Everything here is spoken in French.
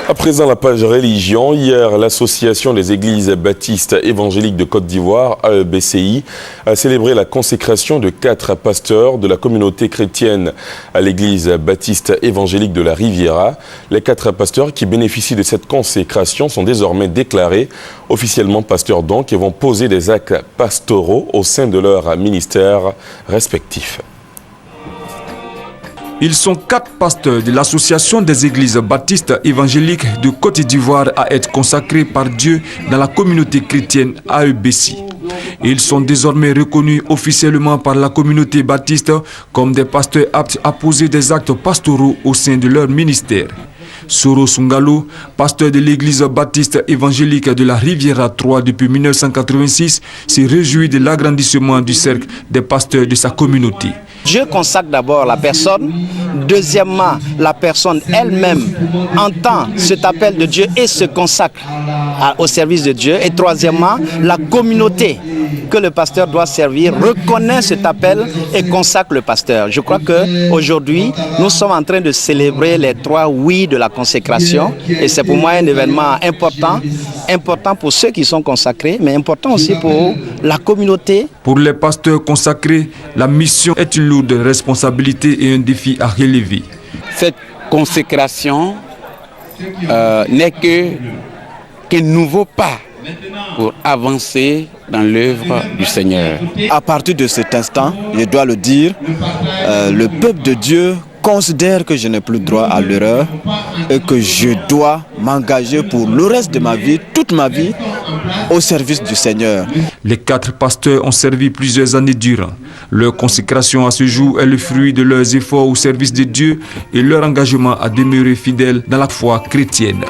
À présent, la page religion. Hier, l'Association des Églises Baptistes Évangéliques de Côte d'Ivoire, AEBCI, a célébré la consécration de 4 pasteurs de la communauté chrétienne à l'Église Baptiste Évangélique de la Riviera. Les 4 pasteurs qui bénéficient de cette consécration sont désormais déclarés officiellement pasteurs donc et vont poser des actes pastoraux au sein de leur ministère respectif. Ils sont 4 pasteurs de l'Association des Églises Baptistes Évangéliques de Côte d'Ivoire à être consacrés par Dieu dans la communauté chrétienne AEBCI. Ils sont désormais reconnus officiellement par la communauté baptiste comme des pasteurs aptes à poser des actes pastoraux au sein de leur ministère. Soro Sungalo, pasteur de l'église baptiste évangélique de la Riviera 3 depuis 1986, se réjouit de l'agrandissement du cercle des pasteurs de sa communauté. Dieu consacre d'abord la personne, deuxièmement, la personne elle-même entend cet appel de Dieu et se consacre au service de Dieu, et troisièmement, la communauté que le pasteur doit servir reconnaît cet appel et consacre le pasteur. Je crois qu'aujourd'hui, nous sommes en train de célébrer les 3 oui de la consécration, et c'est pour moi un événement important pour ceux qui sont consacrés, mais important aussi pour la communauté. Pour les pasteurs consacrés, la mission est une lourde responsabilité et un défi à relever. Cette consécration n'est qu'un nouveau pas pour avancer dans l'œuvre du Seigneur. À partir de cet instant, je dois le dire, le peuple de Dieu considère que je n'ai plus droit à l'erreur et que je dois m'engager pour le reste de ma vie, toute ma vie, au service du Seigneur. Les 4 pasteurs ont servi plusieurs années durant. Leur consécration à ce jour est le fruit de leurs efforts au service de Dieu et leur engagement à demeurer fidèles dans la foi chrétienne.